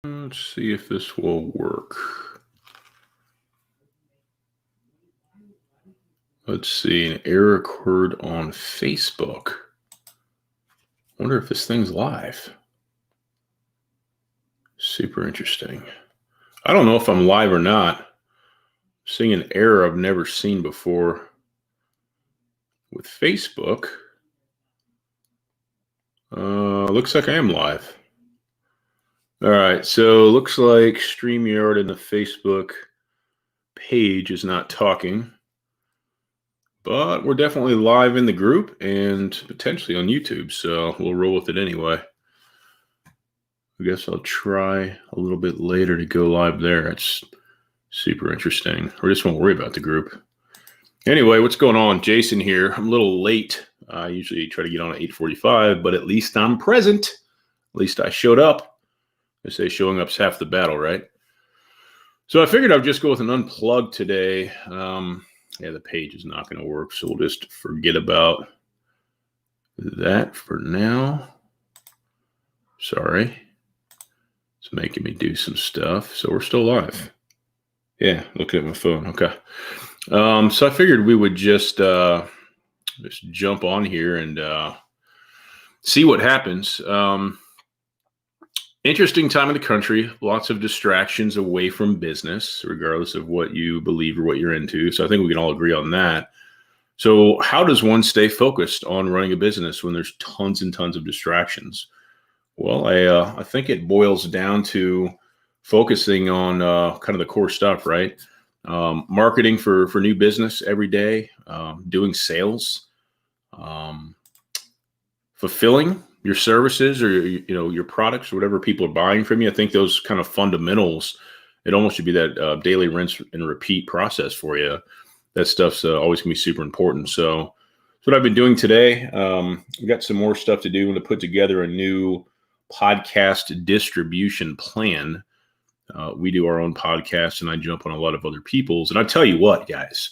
Let's see if this will work. Let's see, an error occurred on Facebook. Wonder if this thing's live. Super interesting. I don't know if I'm live or not. I'm seeing an error I've never seen before with Facebook. Looks like I am live. All right, so looks like StreamYard and the Facebook page is not talking, but we're definitely live in the group and potentially on YouTube, so we'll roll with it anyway. I guess I'll try a little bit later to go live there. It's super interesting. We just won't worry about the group. Anyway, what's going on? Jason here. I'm a little late. I usually try to get on at 8:45, but at least I'm present. At least I showed up. They say showing up's half the battle, right? So I figured I'd just go with an unplugged today. Yeah, the page is not going to work, so we'll just forget about that for now. Sorry. It's making me do some stuff. So we're still live. Yeah, looking at my phone. Okay. So I figured we would just jump on here and see what happens. Interesting time in the country, lots of distractions away from business, regardless of what you believe or what you're into. So I think we can all agree on that. So how does one stay focused on running a business when there's tons and tons of distractions? Well, I think it boils down to focusing on kind of the core stuff, right? Marketing for new business every day, doing sales, fulfilling your services or your products, or whatever people are buying from you. I think those kind of fundamentals, it almost should be that daily rinse and repeat process for you. That stuff's always gonna be super important. So that's what I've been doing today. We've got some more stuff to do. I'm gonna put together a new podcast distribution plan. We do our own podcast and I jump on a lot of other people's. And I tell you what, guys,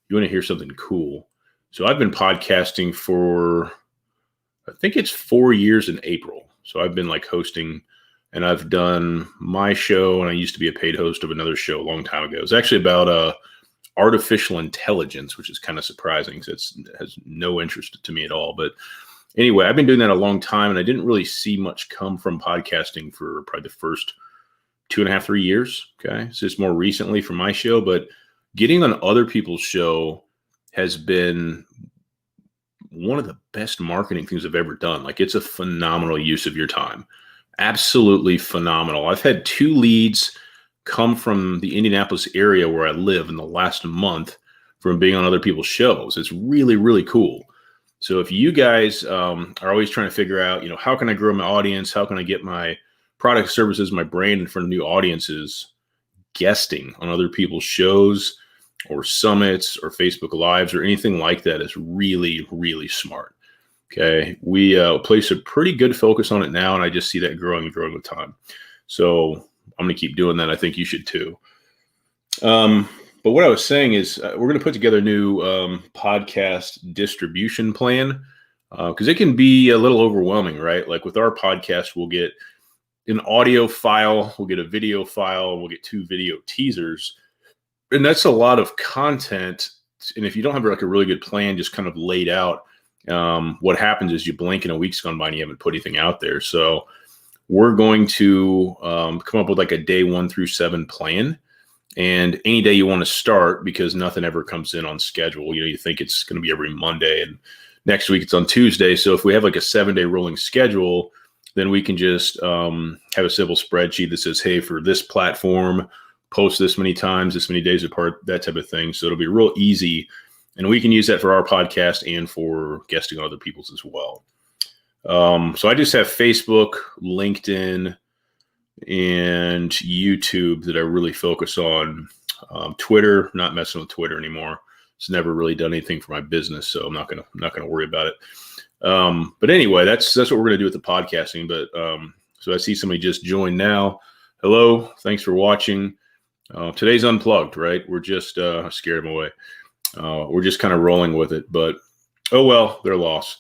you want to hear something cool. So I've been podcasting for, I think it's 4 years in April. So I've been like hosting, and I've done my show, and I used to be a paid host of another show a long time ago. It's actually about artificial intelligence, which is kind of surprising because it has no interest to me at all. But anyway, I've been doing that a long time, and I didn't really see much come from podcasting for probably the first 2.5, 3 years. Okay. So it's more recently for my show, but getting on other people's show has been one of the best marketing things I've ever done. Like, it's a phenomenal use of your time. Absolutely phenomenal. I've had 2 leads come from the Indianapolis area where I live in the last month from being on other people's shows. It's really, really cool. So if you guys are always trying to figure out, how can I grow my audience? How can I get my product, services, my brand in front of new audiences? Guesting on other people's shows or summits or Facebook Lives or anything like that is really, really smart. Okay. We place a pretty good focus on it now, and I just see that growing and growing with time. So I'm going to keep doing that. I think you should too. But what I was saying is we're going to put together a new podcast distribution plan because it can be a little overwhelming, right? Like with our podcast, we'll get an audio file, we'll get a video file, we'll get 2 video teasers. And that's a lot of content. And if you don't have like a really good plan just kind of laid out, what happens is you blink and a week's gone by and you haven't put anything out there. So we're going to come up with like a day 1 through 7 plan. And any day you want to start, because nothing ever comes in on schedule. You think it's going to be every Monday, and next week it's on Tuesday. So if we have like a 7-day rolling schedule, then we can just have a simple spreadsheet that says, hey, for this platform, post this many times, this many days apart, that type of thing. So it'll be real easy. And we can use that for our podcast and for guesting on other people's as well. So I just have Facebook, LinkedIn, and YouTube that I really focus on. Twitter, not messing with Twitter anymore. It's never really done anything for my business, so I'm not gonna worry about it. But anyway, that's what we're gonna do with the podcasting. But so I see somebody just joined now. Hello, thanks for watching. Today's Unplugged, right? We're just scared them away. We're just kind of rolling with it, but oh well, they're lost.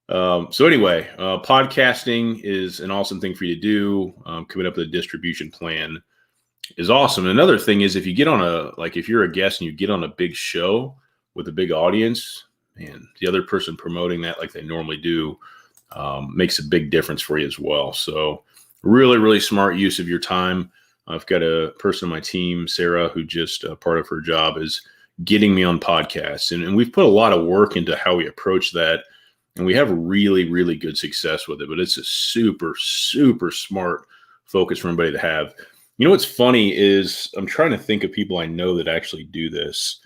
So anyway, podcasting is an awesome thing for you to do. Coming up with a distribution plan is awesome. Another thing is if you get on if you're a guest and you get on a big show with a big audience, man, the other person promoting that like they normally do makes a big difference for you as well. So really, really smart use of your time. I've got a person on my team, Sarah, who just part of her job is getting me on podcasts. And we've put a lot of work into how we approach that. And we have really, really good success with it. But it's a super, super smart focus for anybody to have. You know what's funny is I'm trying to think of people I know that actually do this.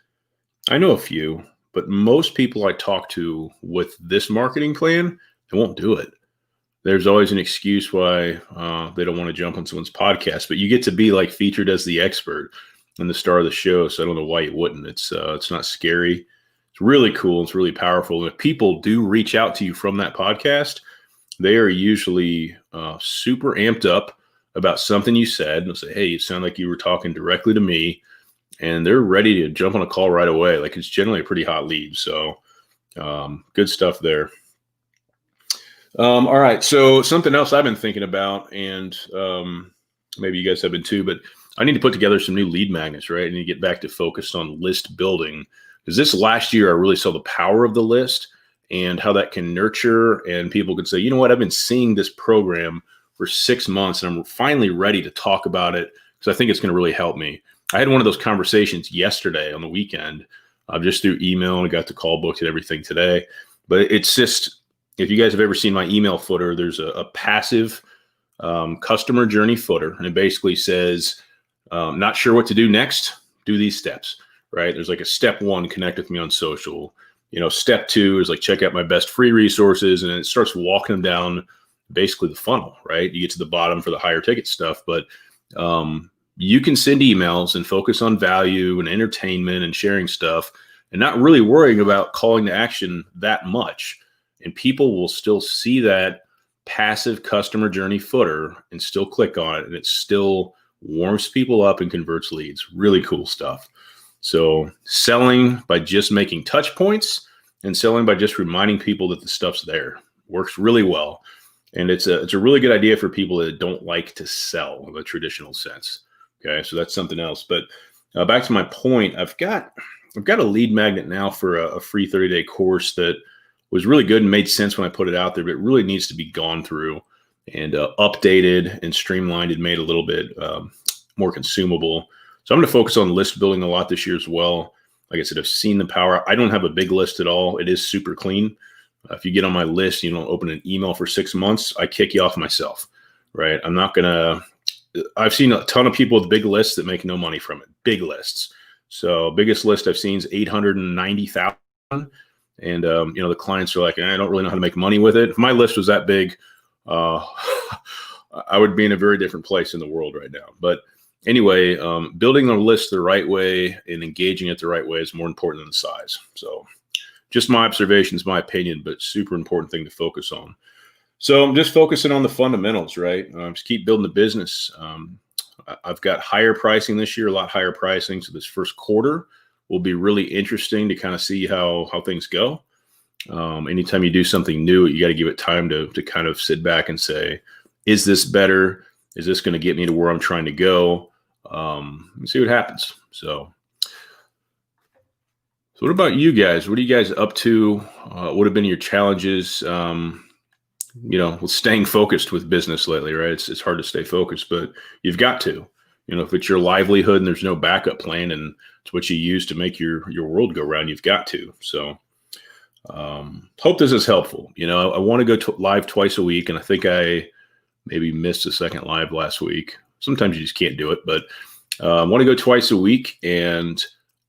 I know a few, but most people I talk to with this marketing plan, they won't do it. There's always an excuse why they don't want to jump on someone's podcast, but you get to be like featured as the expert and the star of the show. So I don't know why you wouldn't. It's not scary. It's really cool. It's really powerful. And if people do reach out to you from that podcast, they are usually super amped up about something you said. And they'll say, hey, you sound like you were talking directly to me. And they're ready to jump on a call right away. Like it's generally a pretty hot lead. So good stuff there. All right. So something else I've been thinking about, and maybe you guys have been too, but I need to put together some new lead magnets, right? I need to get back to focused on list building, because this last year I really saw the power of the list and how that can nurture, and people could say, you know what, I've been seeing this program for 6 months and I'm finally ready to talk about it because I think it's going to really help me. I had one of those conversations yesterday on the weekend, just through email, and I got the call booked and everything today. But it's just, if you guys have ever seen my email footer, there's a passive customer journey footer, and it basically says, not sure what to do next, do these steps, right? There's like a step 1, connect with me on social. Step 2 is like, check out my best free resources, and it starts walking them down basically the funnel, right? You get to the bottom for the higher ticket stuff, but you can send emails and focus on value and entertainment and sharing stuff and not really worrying about calling to action that much. And people will still see that passive customer journey footer and still click on it. And it still warms people up and converts leads. Really cool stuff. So selling by just making touch points and selling by just reminding people that the stuff's there works really well. And it's a really good idea for people that don't like to sell in the traditional sense. Okay, so that's something else. But back to my point, I've got a lead magnet now for a free 30-day course that was really good and made sense when I put it out there, but it really needs to be gone through and updated and streamlined and made a little bit more consumable. So I'm going to focus on list building a lot this year as well. Like I said, I've seen the power. I don't have a big list at all. It is super clean. If you get on my list, you don't open an email for 6 months, I kick you off myself, right? I'm not going to. I've seen a ton of people with big lists that make no money from it. Big lists. So biggest list I've seen is 890,000. And, the clients are like, I don't really know how to make money with it. If my list was that big, I would be in a very different place in the world right now. But anyway, building a list the right way and engaging it the right way is more important than the size. So just my observations, my opinion, but super important thing to focus on. So I'm just focusing on the fundamentals, right? Just keep building the business. I've got higher pricing this year, a lot higher pricing. So this first quarter will be really interesting to kind of see how things go. Anytime you do something new, you got to give it time to kind of sit back and say, is this better? Is this going to get me to where I'm trying to go? And see what happens. So what about you guys? What are you guys up to? What have been your challenges? With staying focused with business lately, right? It's hard to stay focused, but you've got to. If it's your livelihood and there's no backup plan and it's what you use to make your world go round, you've got to. So hope this is helpful. I want to go live twice a week, and I think I maybe missed a second live last week. Sometimes you just can't do it, but I want to go twice a week, and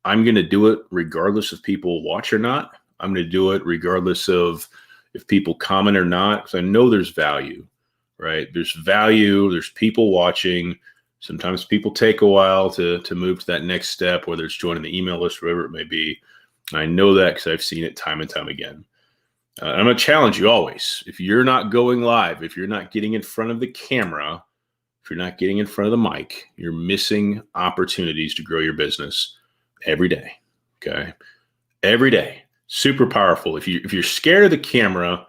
I'm going to do it regardless if people watch or not. I'm going to do it regardless of if people comment or not, because I know there's value, right? There's value. There's people watching. Sometimes people take a while to move to that next step, whether it's joining the email list, whatever it may be. I know that because I've seen it time and time again. I'm going to challenge you always. If you're not going live, if you're not getting in front of the camera, if you're not getting in front of the mic, you're missing opportunities to grow your business every day. Okay. Every day. Super powerful. If you're scared of the camera,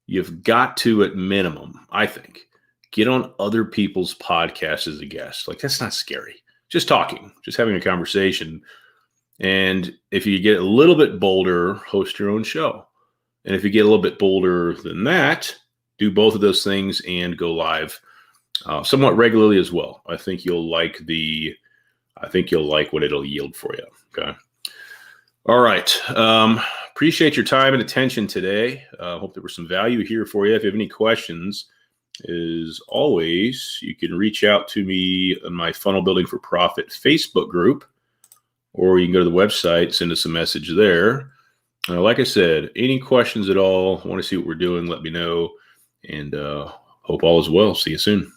you've got to, at minimum, I think, get on other people's podcasts as a guest. Like, that's not scary. Just talking, just having a conversation. And if you get a little bit bolder, host your own show. And if you get a little bit bolder than that, do both of those things and go live somewhat regularly as well. I think you'll like what it'll yield for you. Okay. All right. Appreciate your time and attention today. Hope there was some value here for you. If you have any questions, as always, you can reach out to me on my Funnel Building for Profit Facebook group, or you can go to the website, send us a message there. Like I said, any questions at all, want to see what we're doing, let me know, and hope all is well. See you soon.